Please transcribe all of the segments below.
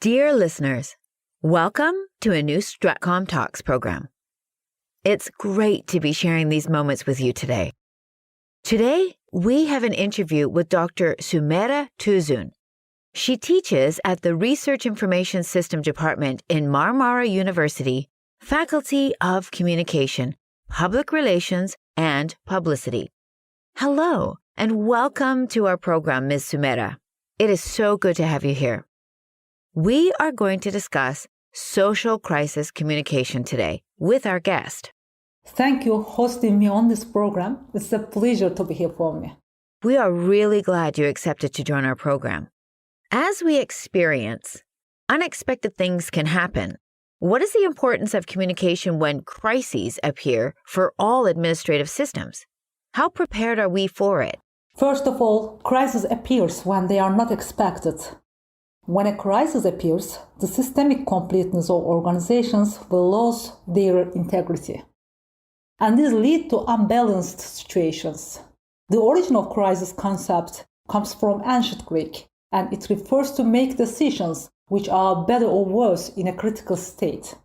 Dear listeners, welcome to a new StratcomTalks program. It's great to be sharing these moments with you today. Today, we have an interview with Dr. Sümeyra Tüzün. She teaches at the Research Information System Department in Marmara University, Faculty of Communication, Public Relations and Publicity. Hello, and welcome to our program, Ms. Sümeyra. It is so good to have you here. We are going to discuss social crisis communication today with our guest. Thank you for hosting me on this program. It's a pleasure to be here for me. We are really glad you accepted to join our program. As we experience, unexpected things can happen. What is the importance of communication when crises appear for all administrative systems? How prepared are we for it? First of all, crisis appears when they are not expected. When a crisis appears, the systemic completeness of organizations will lose their integrity. And this leads to unbalanced situations. The origin of crisis concept comes from ancient Greek, and it refers to make decisions which are better or worse in a critical state.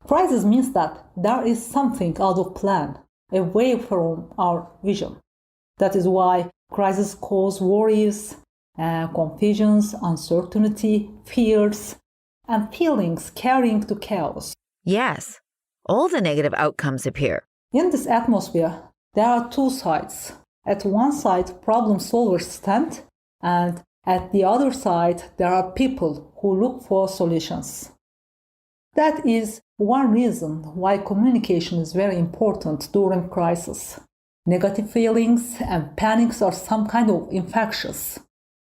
Crisis means that there is something out of plan, away from our vision. That is why crises cause worries, confusions, uncertainty, fears, and feelings carrying to chaos. Yes, all the negative outcomes appear. In this atmosphere, there are two sides. At one side, problem solvers stand, and at the other side, there are people who look for solutions. That is one reason why communication is very important during crisis. Negative feelings and panics are some kind of infectious.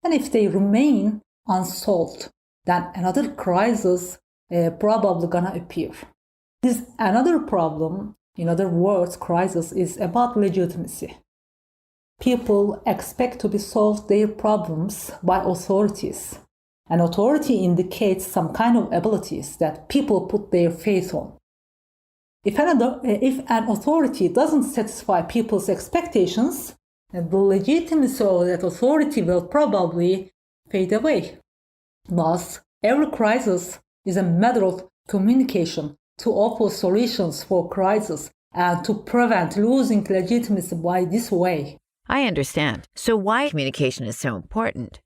And if they remain unsolved, then another crisis probably gonna appear. This another problem, in other words, crisis, is about legitimacy. People expect to be solved their problems by authorities. An authority indicates some kind of abilities that people put their faith on. If an authority doesn't satisfy people's expectations, the legitimacy of that authority will probably fade away. Thus, every crisis is a matter of communication to offer solutions for crisis and to prevent losing legitimacy by this way. I understand. So why communication is so important?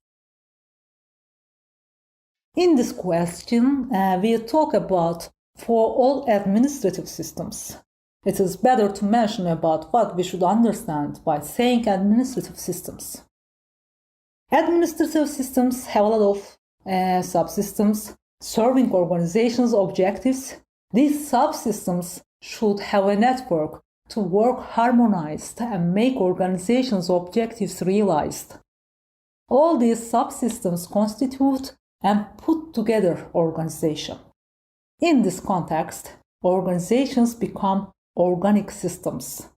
In this question, we talk about for all administrative systems. It is better to mention about what we should understand by saying administrative systems. Administrative systems have a lot of subsystems serving organizations' objectives. These subsystems should have a network to work harmonized and make organizations' objectives realized. All these subsystems constitute and put together organization. In this context, organizations become organic systems.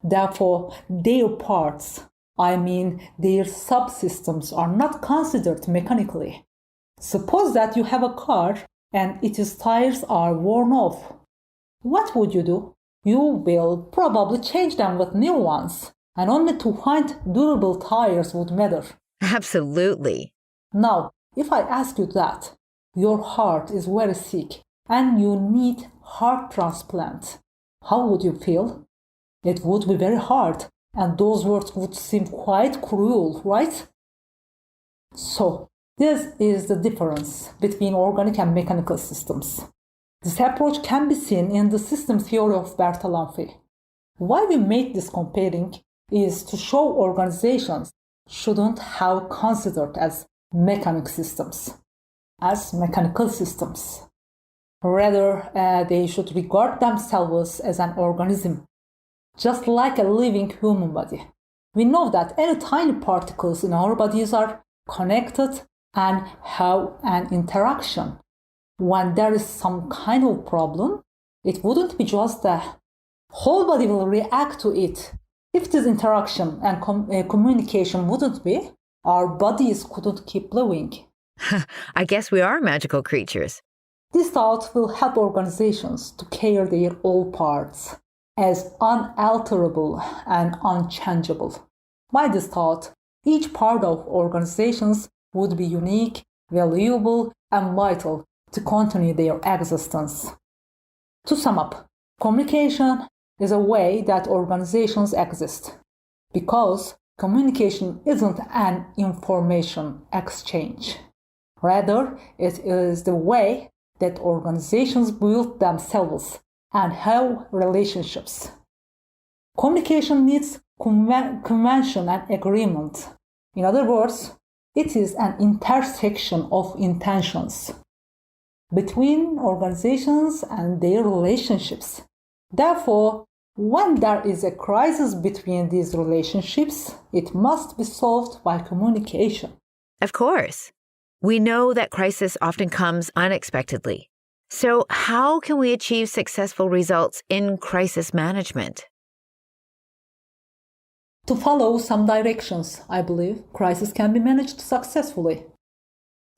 Therefore, their parts, their subsystems, are not considered mechanically. Suppose that you have a car and its tires are worn off. What would you do? You will probably change them with new ones, and only to find durable tires would matter. Absolutely. Now, if I ask you that your heart is very sick and you need heart transplant, how would you feel? It would be very hard, and those words would seem quite cruel, right? So, this is the difference between organic and mechanical systems. This approach can be seen in the system theory of Bertalanffy. Why we make this comparing is to show organizations shouldn't have considered as mechanical systems. Rather, they should regard themselves as an organism, just like a living human body. We know that any tiny particles in our bodies are connected and have an interaction. When there is some kind of problem, it wouldn't be just the whole body will react to it. If this interaction and communication wouldn't be, our bodies couldn't keep living. I guess we are magical creatures. This thought will help organizations to care their all parts as unalterable and unchangeable. By this thought, each part of organizations would be unique valuable, and vital to continue their existence. To sum up, communication is a way that organizations exist because communication isn't an information exchange. Rather, it is the way that organizations build themselves and have relationships. Communication needs convention and agreement. In other words, it is an intersection of intentions between organizations and their relationships. Therefore, when there is a crisis between these relationships, it must be solved by communication. Of course. We know that crisis often comes unexpectedly. So how can we achieve successful results in crisis management? To follow some directions, I believe, crisis can be managed successfully.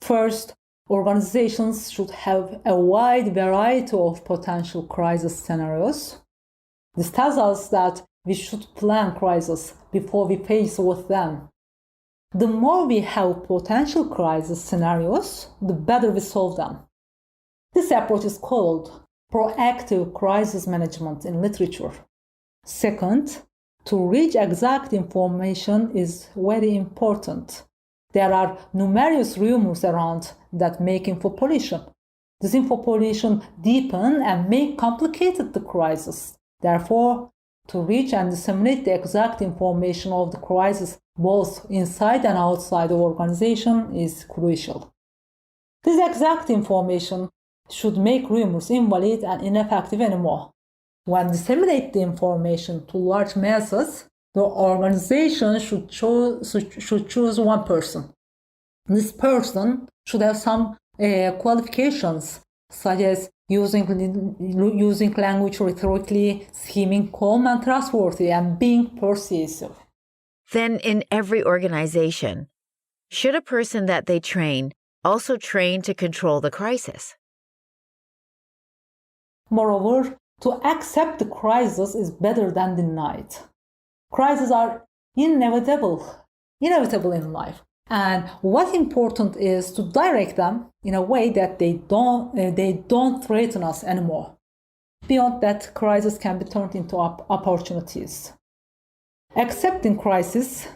First, organizations should have a wide variety of potential crisis scenarios. This tells us that we should plan crises before we face with them. The more we have potential crisis scenarios, the better we solve them. This approach is called proactive crisis management in literature. Second, to reach exact information is very important. There are numerous rumors around that make info pollution. This info pollution deepen and make complicated the crisis. Therefore, to reach and disseminate the exact information of the crisis both inside and outside the organization is crucial. This exact information should make rumors invalid and ineffective anymore. When disseminate the information to large masses, the organization should choose one person. This person should have some qualifications, such as using language rhetorically, seeming calm and trustworthy, and being persuasive. Then in every organization, should a person that they train also train to control the crisis? Moreover, to accept the crisis is better than deny it. Crises are inevitable in life. And what's important is to direct them in a way that they don't threaten us anymore. Beyond that, crisis can be turned into opportunities. Accepting crisis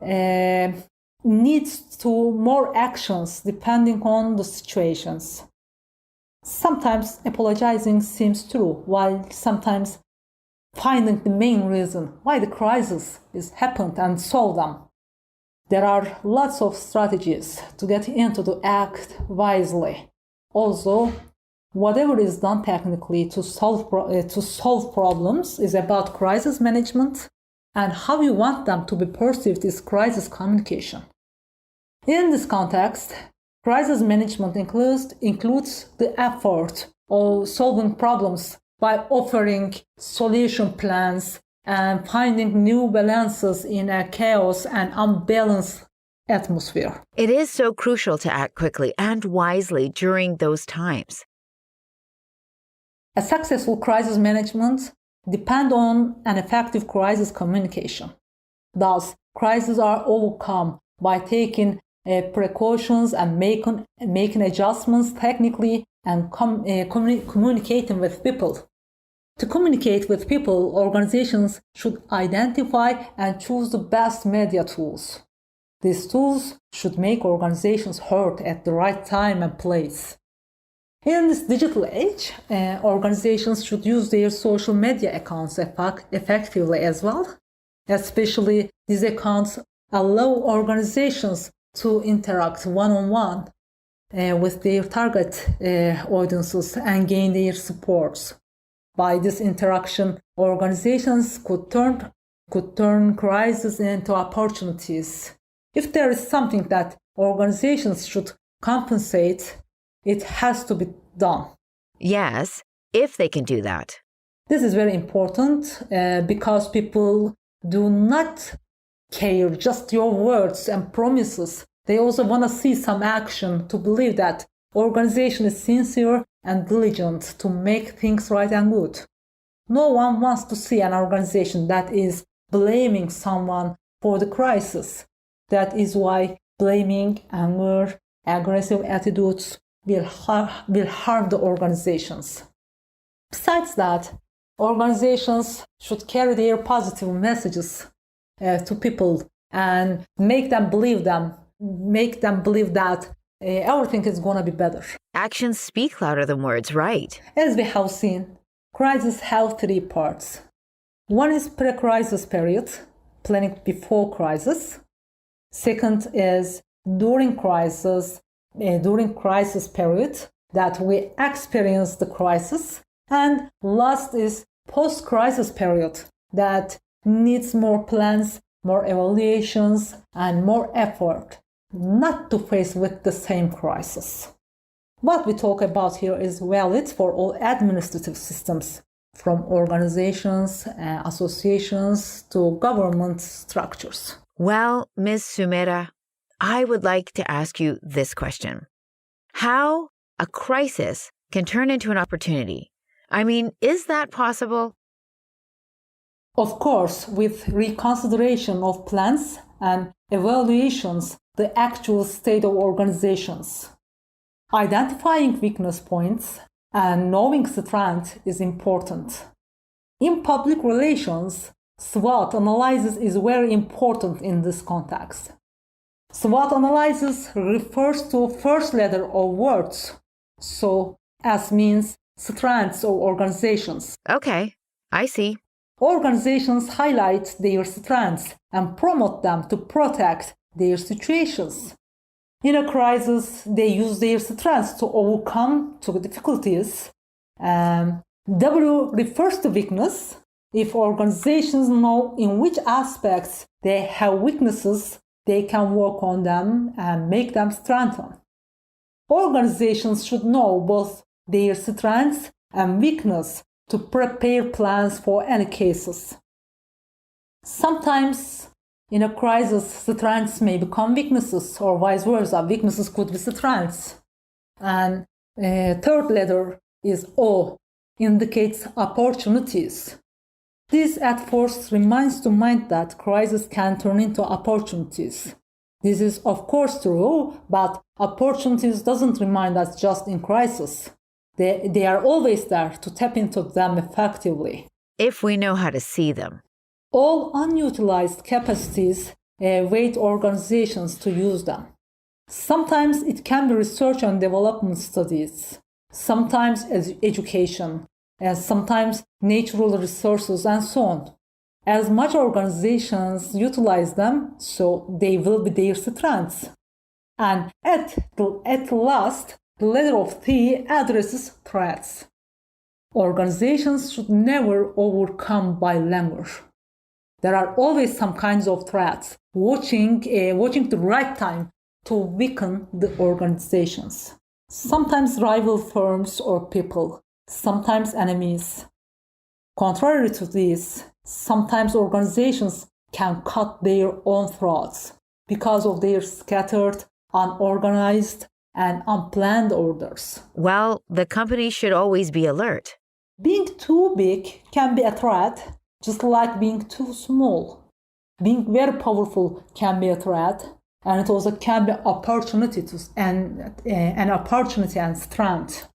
needs to more actions depending on the situations. Sometimes apologizing seems true, while sometimes finding the main reason why the crisis is happened and solve them. There are lots of strategies to get into the act wisely. Also, whatever is done technically to solve problems is about crisis management and how you want them to be perceived is crisis communication. In this context, crisis management includes the effort of solving problems by offering solution plans and finding new balances in a chaos and unbalanced atmosphere. It is so crucial to act quickly and wisely during those times. A successful crisis management depends on an effective crisis communication. Thus, crises are overcome by taking precautions and making adjustments technically and communicating with people. To communicate with people, organizations should identify and choose the best media tools. These tools should make organizations heard at the right time and place. In this digital age, organizations should use their social media accounts effectively as well. Especially these accounts allow organizations to interact one-on-one with their target audiences and gain their supports. By this interaction, organizations could turn crises into opportunities. If there is something that organizations should compensate, it has to be done. Yes, if they can do that. This is very important because people do not care just your words and promises. They also want to see some action to believe that organization is sincere and diligent to make things right and good. No one wants to see an organization that is blaming someone for the crisis. That is why blaming, anger, aggressive attitudes will harm the organizations. Besides that, organizations should carry their positive messages to people and make them believe that everything is going to be better. Actions speak louder than words, right? As we have seen, crises have three parts. One is pre-crisis period, planning before crisis. Second is during crisis period that we experience the crisis. And last is post-crisis period that needs more plans, more evaluations, and more effort not to face with the same crisis. What we talk about here is valid for all administrative systems, from organizations, associations to government structures. Well, Ms. Sümeyra, I would like to ask you this question. How a crisis can turn into an opportunity? I mean, is that possible? Of course, with reconsideration of plans and evaluations, the actual state of organizations. Identifying weakness points and knowing strength is important. In public relations, SWOT analysis is very important in this context. SWOT analysis refers to first letter of words, so S means strengths of organizations. Okay, I see. Organizations highlight their strengths and promote them to protect their situations. In a crisis, they use their strengths to overcome difficulties. W refers to weakness. If organizations know in which aspects they have weaknesses, they can work on them and make them strengthen. Organizations should know both their strengths and weakness to prepare plans for any cases. Sometimes in a crisis, strengths may become weaknesses, or vice versa. Weaknesses could be strengths. And third letter is O, indicates opportunities. This at first reminds the mind that crises can turn into opportunities. This is of course true, but opportunities doesn't remind us just in crisis. They are always there to tap into them effectively. If we know how to see them. All unutilized capacities await organizations to use them. Sometimes it can be research and development studies, sometimes education, and sometimes natural resources and so on. As much organizations utilize them, so they will be their strengths. And at last, the letter of T addresses threats. Organizations should never overcome by language. There are always some kinds of threats, watching the right time to weaken the organizations. Sometimes rival firms or people, sometimes enemies. Contrary to this, sometimes organizations can cut their own throats because of their scattered, unorganized, and unplanned orders. Well, the company should always be alert. Being too big can be a threat, just like being too small. Being very powerful can be a threat, and it also can be an opportunity and strength.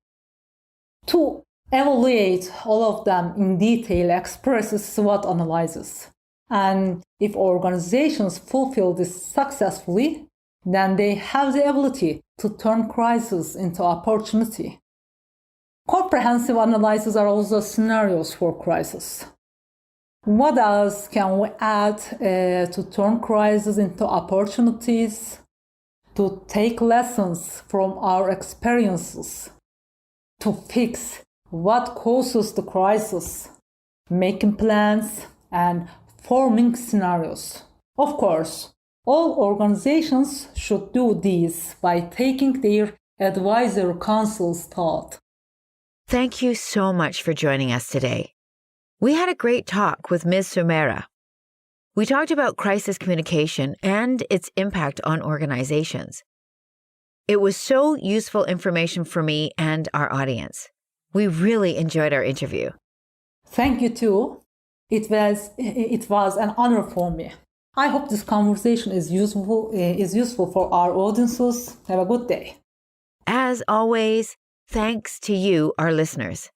To evaluate all of them in detail expresses SWOT analysis. And if organizations fulfill this successfully, then they have the ability to turn crisis into opportunity. Comprehensive analyses are also scenarios for crisis. What else can we add to turn crises into opportunities? To take lessons from our experiences, to fix what causes the crisis, making plans and forming scenarios. Of course, all organizations should do this by taking their advisor council's thought. Thank you so much for joining us today. We had a great talk with Ms. Sümeyra. We talked about crisis communication and its impact on organizations. It was so useful information for me and our audience. We really enjoyed our interview. Thank you too. It was an honor for me. I hope this conversation is useful for our audiences. Have a good day. As always, thanks to you, our listeners.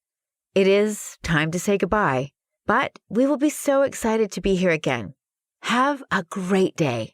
It is time to say goodbye, but we will be so excited to be here again. Have a great day.